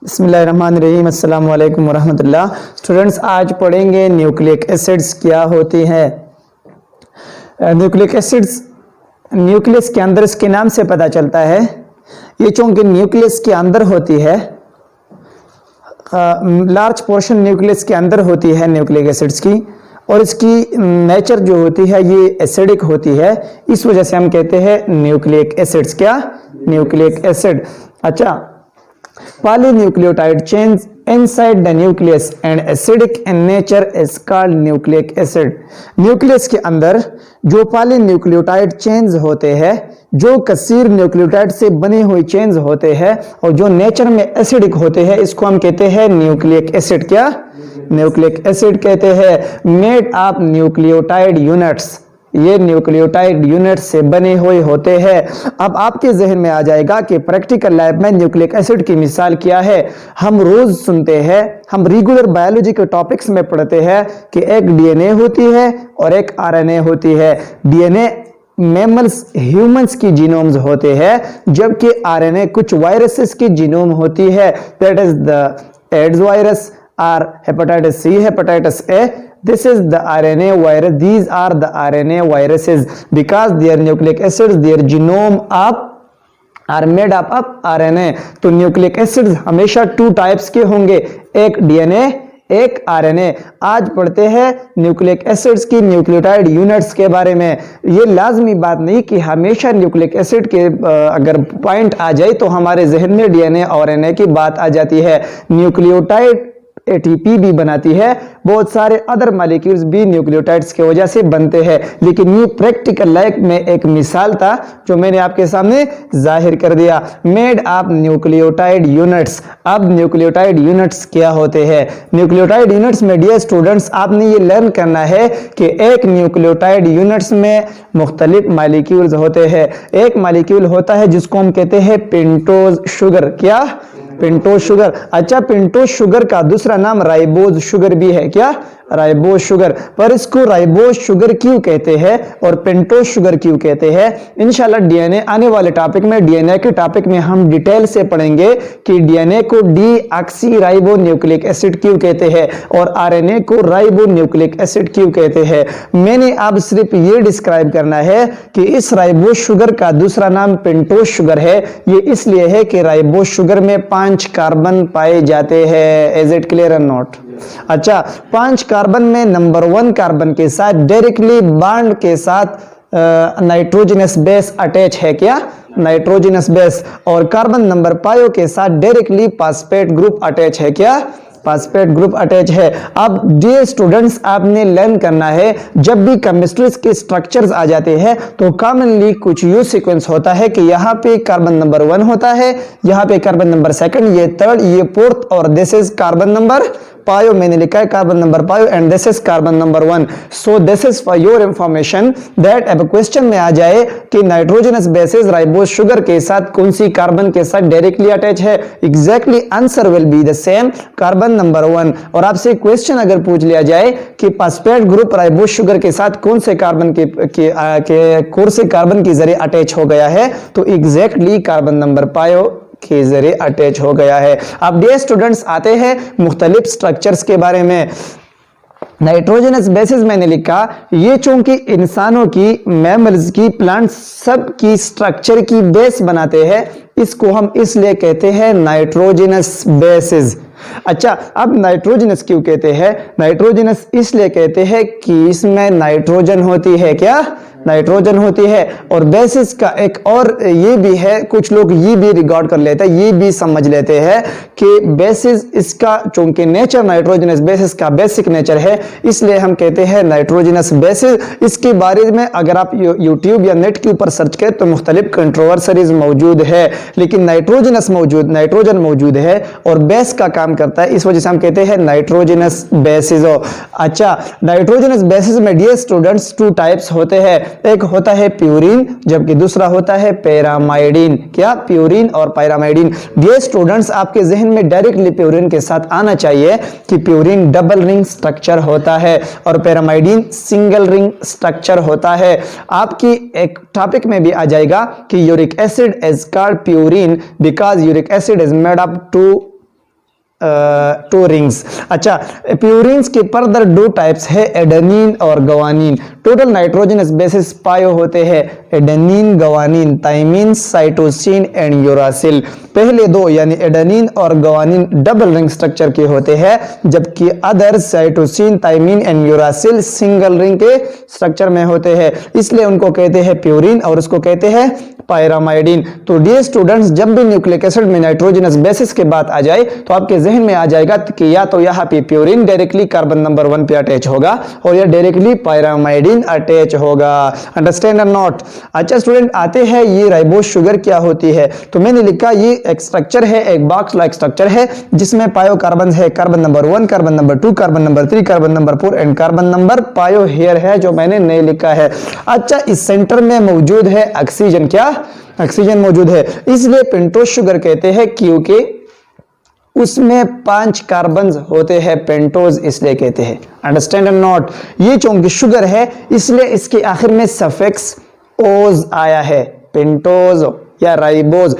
बिस्मिल्लाहिर्रहमानिर्रहीम अस्सलाम वालेकुम वरहमतुल्लाह। स्टूडेंट्स, आज पढ़ेंगे न्यूक्लिक एसिड्स क्या होती हैं। न्यूक्लिक एसिड्स न्यूक्लियस के अंदर इसके नाम से पता चलता है। ये चूंकि न्यूक्लियस के अंदर होती है, लार्ज पोर्शन न्यूक्लियस के अंदर होती है न्यूक्लिक एसिड्स की, और इसकी नेचर जो होती है ये एसिडिक होती है। इस वजह से हम कहते हैं न्यूक्लिक एसिड्स। क्या? Nucleic acid. अच्छा, polynucleotide chains inside the nucleus and acidic in nature is called nucleic acid। Nucleus के अंदर जो पॉलीन्यूक्लियोटाइड चेन्स होते हैं, जो कसीर न्यूक्लियोटाइड से बने हुए चेन्स होते हैं और जो नेचर में एसिडिक होते हैं, इसको हम कहते हैं न्यूक्लिक एसिड। क्या? न्यूक्लिक एसिड कहते हैं। मेड ऑफ न्यूक्लियोटाइड यूनिट्स, ये न्यूक्लियोटाइड यूनिट से बने हुए होते हैं। अब आपके जहन में आ जाएगा कि प्रैक्टिकल लाइफ में न्यूक्लिक एसिड की मिसाल क्या है। हम रोज सुनते हैं, हम रेगुलर बायोलॉजी के टॉपिक्स में पढ़ते हैं कि एक डीएनए होती है और एक आरएनए होती है। डीएनए मैमल्स, ह्यूमंस की जीनोम्स होते हैं, जबकि आरएनए कुछ वायरसेस की जीनोम होती है। That is the AIDS virus और hepatitis C, hepatitis A. This is the RNA virus. These are the RNA viruses because their nucleic acids, their genome are made up of RNA। तो nucleic acids हमेशा two types के होंगे, एक DNA, एक RNA. आज पढ़ते हैं nucleic acids की न्यूक्लियोटाइड यूनिट्स के बारे में। ये लाजमी बात नहीं कि हमेशा न्यूक्लिक एसिड के अगर पॉइंट आ जाए तो हमारे जहन में डीएनए और आरएनए की बात आ जाती है। न्यूक्लियोटाइड एटीपी भी बनाती है, बहुत सारे अदर मॉलिक्यूल्स भी न्यूक्लियोटाइड्स की वजह से बनते हैं। लेकिन ये प्रैक्टिकल लाइफ में एक मिसाल था जो मैंने आपके सामने जाहिर कर दिया। Made of nucleotide units. अब न्यूक्लियोटाइड यूनिट्स क्या होते हैं? न्यूक्लियोटाइड यूनिट्स में डियर स्टूडेंट्स, आपने ये लर्न करना है कि एक न्यूक्लियोटाइड यूनिट्स में मुख्तलिफ मॉलिक्यूल्स होते हैं। एक मॉलिक्यूल होता है जिसको हम कहते हैं पेंटोज शुगर। क्या? Pentose sugar. अच्छा, पेंटोज शुगर का दूसरा नाम राइबोज शुगर भी है। क्या? Ribose sugar. पर इसको राइबोज शुगर क्यों कहते हैं और पेंटोज शुगर क्यों कहते हैं, इंशाल्लाह डीएनए आने वाले टॉपिक में, डीएनए के टॉपिक में हम डिटेल से पढ़ेंगे कि डीएनए को डीऑक्सी राइबो न्यूक्लिक एसिड क्यों कहते हैं और आरएनए को राइबो न्यूक्लिक एसिड क्यों कहते हैं। मैंने अब सिर्फ ये डिस्क्राइब करना है कि इस राइबोज शुगर का दूसरा नाम पेंटोज शुगर है। ये इसलिए है कि राइबोज शुगर में 5 कार्बन पाए जाते हैं। इज इट क्लियर और नॉट? अच्छा, 5 कार्बन में नंबर 1 कार्बन के साथ डायरेक्टली बॉन्ड के साथ नाइट्रोजनस बेस अटैच है। क्या? Nitrogenous base. और कार्बन नंबर 5 के साथ डायरेक्टली फॉस्फेट ग्रुप अटैच है। क्या? फॉस्फेट ग्रुप अटैच है। अब डियर स्टूडेंट्स, आपने लर्न करना है, जब भी केमिस्ट्री के स्ट्रक्चर्स आ जाते हैं तो कॉमनली कुछ यूं सीक्वेंस होता है कि यहाँ पे कार्बन नंबर 1 होता है, यहाँ पे कार्बन नंबर 2, ये 3, ये 4th, और दिस इज कार्बन नंबर 5। मैंने लिखा है carbon number 5 and this is carbon number 1। So this is for your information that अब क्वेश्चन में आ जाए कि नाइट्रोजनस बेसिस राइबोज शुगर के साथ कौन सी कार्बन के साथ डायरेक्टली अटैच है, exactly answer will be the same, carbon number 1। और आपसे क्वेश्चन अगर पूछ लिया जाए कि फॉस्फेट ग्रुप राइबोज शुगर के साथ कौन से कार्बन के जरिए अटैच हो गया है, तो एग्जैक्टली कार्बन नंबर 5 के जरिए अटैच हो गया है। अब डियर स्टूडेंट्स, आते हैं मुख्तलिफ स्ट्रक्चर्स के बारे में। नाइट्रोजनस बेसिस मैंने लिखा, ये चूंकि इंसानों की, मैमल्स की, प्लांट्स सब की स्ट्रक्चर की बेस बनाते हैं, इसको हम इसलिए कहते हैं नाइट्रोजनस बेसिस। अच्छा, अब नाइट्रोजनस क्यों कहते हैं? नाइट्रोजनस इसलिए कहते हैं कि इसमें नाइट्रोजन होती है। क्या? नाइट्रोजन होती है। और बेसिस का एक और ये भी है, कुछ लोग ये भी रिकॉर्ड कर लेते हैं, ये भी समझ लेते हैं कि बेसिस, इसका चूंकि नेचर नाइट्रोजनस बेसिस का बेसिक नेचर है, इसलिए हम कहते हैं नाइट्रोजनस बेसिस। इसके बारे में अगर आप यूट्यूब या नेट के ऊपर सर्च करें तो मुख्तलिफ कंट्रोवर्सीज मौजूद है, लेकिन नाइट्रोजन मौजूद है और बेस का काम करता है, इस वजह से हम कहते हैं नाइट्रोजनस बेसिस। अच्छा, नाइट्रोजनस बेसिस में डियर स्टूडेंट्स 2 टाइप्स होते हैं, एक होता है प्यूरिन, जबकि दूसरा होता है पैरामाइडिन। क्या? प्यूरिन और पैरामाइडिन। डियर स्टूडेंट्स, आपके जहन में डायरेक्टली प्यूरिन के साथ आना चाहिए कि प्यूरिन डबल रिंग स्ट्रक्चर होता है और पैरामाइडिन सिंगल रिंग स्ट्रक्चर होता है। आपकी एक टॉपिक में भी आ जाएगा कि uric acid is called purine because uric acid is made up to two rings. अच्छा, प्यूरिन्स के फर्दर दो टाइप्स है, एडेनिन और गवानीन। टोटल नाइट्रोजनस बेसिस पायो होते हैं adenine, guanine, thymine, cytosine and uracil. पहले दो यानी एडेनिन और गवानीन डबल रिंग स्ट्रक्चर के होते हैं, जबकि other cytosine, thymine and uracil single ring के स्ट्रक्चर में होते हैं, इसलिए उनको कहते हैं प्यूरिन और उसको कहते हैं पायरामाइडिन। तो डियर स्टूडेंट्स, जब भी न्यूक्लिक एसिड में नाइट्रोजनस बेसिस के बात आ जाए तो आपके जहन में आ जाएगा कि या तो यहाँ पे प्यूरिन डायरेक्टली कार्बन नंबर 1 पे अटैच होगा और या डायरेक्टली पायरामाइडिन अटैच होगा। अंडरस्टैंड और नॉट? अच्छा स्टूडेंट, आते हैं ये राइबोज शुगर क्या होती है। तो मैंने लिखा ये एक स्ट्रक्चर है, एक बॉक्स लाइक स्ट्रक्चर है जिसमें पायो कार्बन है, carbon number 1, carbon number 2, carbon number 3, carbon number 4 and carbon number पायो हेयर है जो मैंने नहीं लिखा है। अच्छा, इस सेंटर में मौजूद है ऑक्सीजन। क्या? ऑक्सीजन मौजूद है, इसलिए पेंटोज शुगर कहते हैं क्योंकि उसमें 5 कार्बन होते हैं, पेंटोज इसलिए कहते हैं। Understand and not? ये चूंकि शुगर है इसलिए इसके आखिर में सफिक्स ओज आया है, पेंटोज या राइबोज।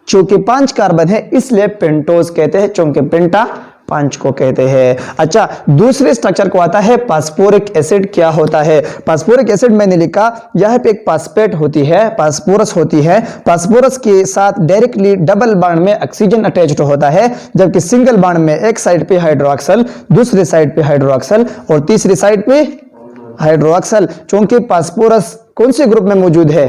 चूंकि 5 कार्बन है इसलिए पेंटोज कहते हैं, चूंकि पेंटा 5 को कहते हैं। अच्छा, दूसरे स्ट्रक्चर को आता है फास्फोरिक एसिड। क्या होता है फास्फोरिक एसिड? मैंने लिखा यहाँ पे एक फास्फेट होती है, फास्फोरस होती है, फास्फोरस के साथ डायरेक्टली डबल बॉन्ड में ऑक्सीजन अटैच्ड होता है, जबकि सिंगल बॉन्ड में एक साइड पे हाइड्रोक्सल, दूसरे साइड पे हाइड्रोक्सल और तीसरी साइड पे हाइड्रोक्सल। चूंकि फास्फोरस कौन से ग्रुप में मौजूद है?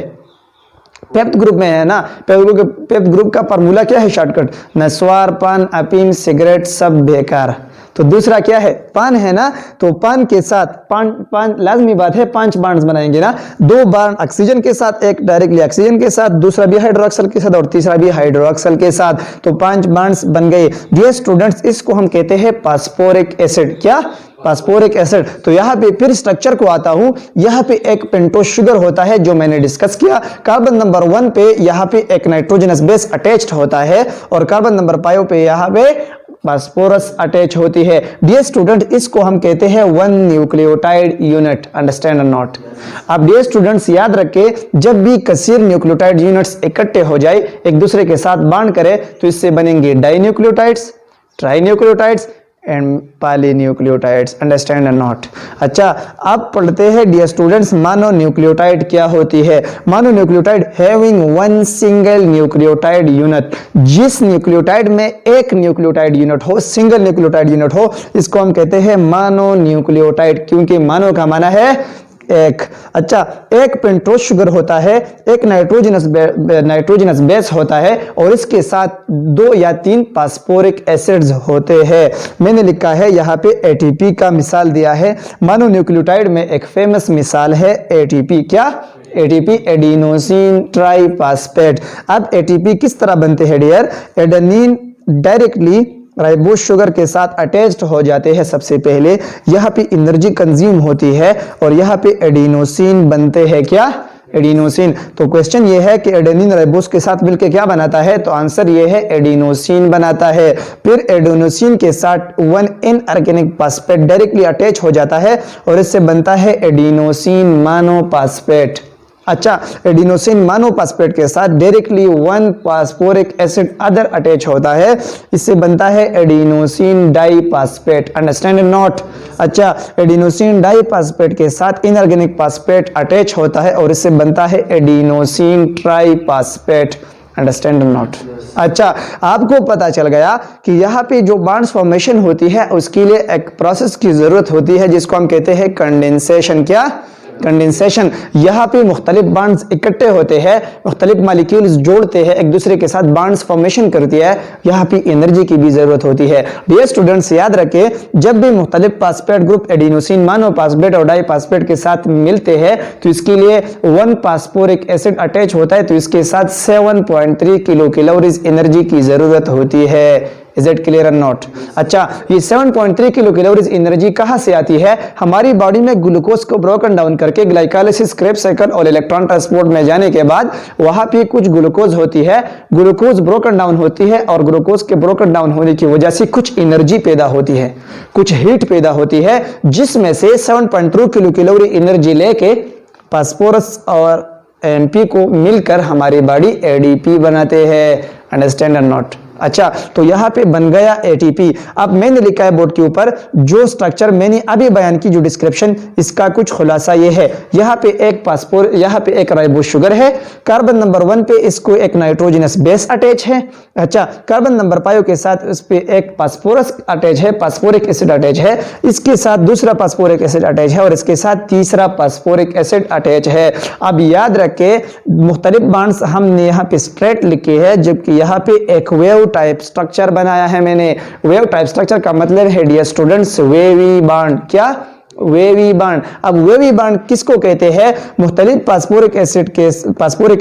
पेप्ट ग्रुप में है ना। पेप्ट ग्रुप का फार्मूला क्या है? शॉर्टकट, नस्वार, पान, अफीम, सिगरेट सब बेकार। तो दूसरा क्या है? पान है ना। तो पान के साथ पान लाजमी बात है 5 बॉन्ड्स बनाएंगे ना, 2 बॉन्ड ऑक्सीजन के साथ, एक डायरेक्टली ऑक्सीजन के साथ, दूसरा भी हाइड्रोक्सल के साथ और तीसरा भी हाइड्रोक्सल के साथ, तो 5 बॉन्ड्स बन गए। डियर स्टूडेंट्स, इसको हम कहते हैं फास्फोरिक एसिड। क्या? Phosphoric acid. तो यहाँ पे फिर स्ट्रक्चर को आता हूं, यहाँ पे एक पेंटोज शुगर होता है जो मैंने डिस्कस किया। कार्बन नंबर 1 पे यहाँ पे एक नाइट्रोजनस बेस अटैच्ड होता है और कार्बन नंबर 5 पे यहाँ पे फास्फोरस अटैच होती है। डियर स्टूडेंट, इसको हम कहते हैं 1 न्यूक्लियोटाइड यूनिट। अंडरस्टैंड और नॉट? अब डियर स्टूडेंट्स याद रखें, जब भी कसीर न्यूक्लियोटाइड यूनिट्स इकट्ठे हो जाए, एक दूसरे के साथ बॉन्ड करें, तो इससे बनेंगे dinucleotides, trinucleotides and polynucleotides. Understand and not? अच्छा, अब पढ़ते हैं डियर स्टूडेंट्स, मोनोन्यूक्लियोटाइड क्या होती है। Mononucleotide having 1 single nucleotide unit. जिस न्यूक्लियोटाइड में एक न्यूक्लियोटाइड यूनिट हो, सिंगल न्यूक्लियोटाइड यूनिट हो, इसको हम कहते हैं मोनोन्यूक्लियोटाइड, क्योंकि मोनो का माना है एक। अच्छा, एक पेंटोज शुगर होता है, एक नाइट्रोजनस बेस होता है और इसके साथ 2 या 3 फास्फोरिक एसिड्स होते हैं। मैंने लिखा है यहाँ पे एटीपी का मिसाल दिया है। मोनोन्यूक्लियोटाइड में एक फेमस मिसाल है एटीपी। क्या? ATP, adenosine triphosphate. अब एटीपी किस तरह बनते हैं dear? Adenine directly ribose sugar के साथ अटैच्ड हो जाते हैं। सबसे पहले यहाँ पे एनर्जी कंज्यूम होती है और यहाँ पे एडिनोसिन बनते हैं। क्या? एडिनोसिन। तो क्वेश्चन ये है कि एडेनिन राइबोज के साथ मिलकर क्या बनाता है? तो आंसर ये है एडिनोसिन बनाता है। फिर एडिनोसिन के साथ 1 इनऑर्गेनिक फास्फेट डायरेक्टली अटैच हो जाता है और इससे बनता है एडिनोसिन मोनोफॉस्फेट। अच्छा, एडिनोसिन मोनोफॉस्फेट के साथ directly 1 phosphoric acid other attach होता है, इससे बनता है एडिनोसिन डाइफॉस्फेट। Understand not? अच्छा, एडिनोसिन डाइफॉस्फेट के साथ इनऑर्गेनिक फास्फेट अटैच होता है और इससे बनता है एडिनोसिन ट्राइफॉस्फेट। Understand not? अच्छा, आपको पता चल गया कि यहाँ पे जो बॉन्ड्स फॉर्मेशन होती है उसके लिए एक प्रोसेस की जरूरत होती है जिसको हम कहते हैं कंडेंसेशन। क्या? कंडेंसेशन। यहाँ पे मुख्तलिफ बॉन्ड्स इकट्ठे होते हैं, मुख्तलिफ मॉलिक्यूल्स जोड़ते हैं, एक दूसरे के साथ बॉन्ड्स फॉर्मेशन करती है, यहाँ पे एनर्जी की भी जरूरत होती है। डियर स्टूडेंट्स, याद रखें, जब भी मुख्तलिफ फास्फेट ग्रुप एडिनोसिन मोनोफॉस्फेट और डाइफॉस्फेट के साथ मिलते हैं तो इसके लिए 1 फास्फोरिक एसिड अटैच होता है, तो इसके साथ 7.3 किलो कैलोरीज एनर्जी की जरूरत होती है। इज इट क्लियर और नॉट? अच्छा, ये 7.3 किलो कैलोरीज एनर्जी कहां से आती है? हमारी बॉडी में ग्लूकोज को ब्रोकन डाउन करके ग्लाइकोलाइसिस, क्रेब्स साइकिल और इलेक्ट्रॉन ट्रांसपोर्ट में जाने के बाद वहां पे कुछ ग्लूकोज होती है, ग्लूकोज ब्रोकन डाउन होती है और ग्लूकोज के ब्रोकन डाउन होने की वजह से कुछ एनर्जी पैदा होती है, कुछ हीट पैदा होती है, जिसमें से 7.2 किलो कैलोरी एनर्जी लेके फास्फोरस और एनपी को मिलकर हमारी बॉडी एडीपी बनाते हैं। अंडरस्टैंड और नॉट? अच्छा, तो यहाँ पे बन गया एटीपी। अब मैंने लिखा है बोर्ड के ऊपर जो स्ट्रक्चर मैंने अभी बयान की, जो डिस्क्रिप्शन, इसका कुछ खुलासा ये है। यहाँ पे एक फास्फोर, यहाँ पे एक राइबोस शुगर है, कार्बन नंबर 1 पे इसको एक नाइट्रोजनस बेस अटैच है। अच्छा, कार्बन नंबर 5 के साथ इस पे एक फास्फोरस अटैच है, फास्फोरिक एसिड अटैच है, इसके साथ दूसरा फास्फोरिक एसिड अटैच है और इसके साथ तीसरा फास्फोरिक एसिड अटैच है। अब याद रखें, मुख्तलिफ बॉन्ड्स हमने यहाँ पे स्ट्रेट लिखे हैं, जबकि यहाँ पे एक वेव टाइप स्ट्रक्चर बनाया है मैंने। वेव टाइप स्ट्रक्चर का मतलब है डियर स्टूडेंट्स वेवी बॉन्ड। क्या? Wavy bond. अब वेवी बॉन्ड किसको कहते हैं? मुख्तलिफ फास्फोरिक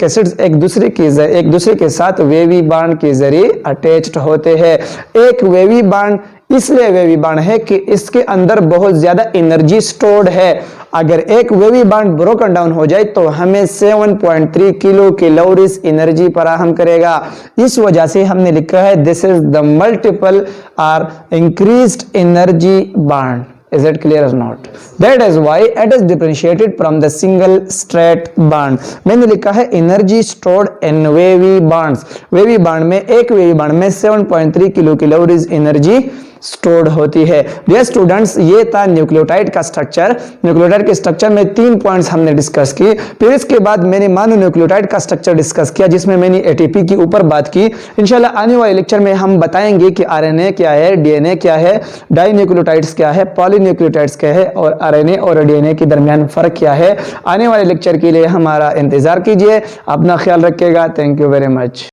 एसिड्स एक दूसरे के साथ वेवी बॉन्ड के जरिए अटैच्ड होते हैं। एक वेवी बॉन्ड इसलिए वेवी बॉन्ड है कि इसके अंदर बहुत ज्यादा एनर्जी स्टोर्ड है। अगर एक वेवी बॉन्ड ब्रोकन डाउन हो जाए तो हमें 7.3 किलो कैलोरीज एनर्जी फराहम करेगा। इस वजह से हमने लिखा है दिस इज द मल्टीपल और increased energy bond. Is it clear or not? That is why it is differentiated from the single straight bond. मैंने लिखा है energy stored in wavy bonds. wavy bond में, एक wavy bond में 7.3 kilo calories energy stored होती है। Dear students, ये था न्यूक्लियोटाइड का स्ट्रक्चर। न्यूक्लियोटाइड के स्ट्रक्चर में 3 पॉइंट्स हमने डिस्कस की। फिर इसके बाद मैंने मोनोन्यूक्लियोटाइड का स्ट्रक्चर डिस्कस किया, जिसमें मैंने एटीपी की ऊपर बात की। इंशाल्लाह आने वाले लेक्चर में हम बताएंगे कि आरएनए क्या है, डीएनए क्या है, डाइन्यूक्लियोटाइड्स क्या है, पॉलीन्यूक्लियोटाइड्स क्या है और आरएनए और डीएनए के दरमियान फर्क क्या है। आने वाले लेक्चर के लिए हमारा इंतजार कीजिए। अपना ख्याल रखिएगा। Thank you very much.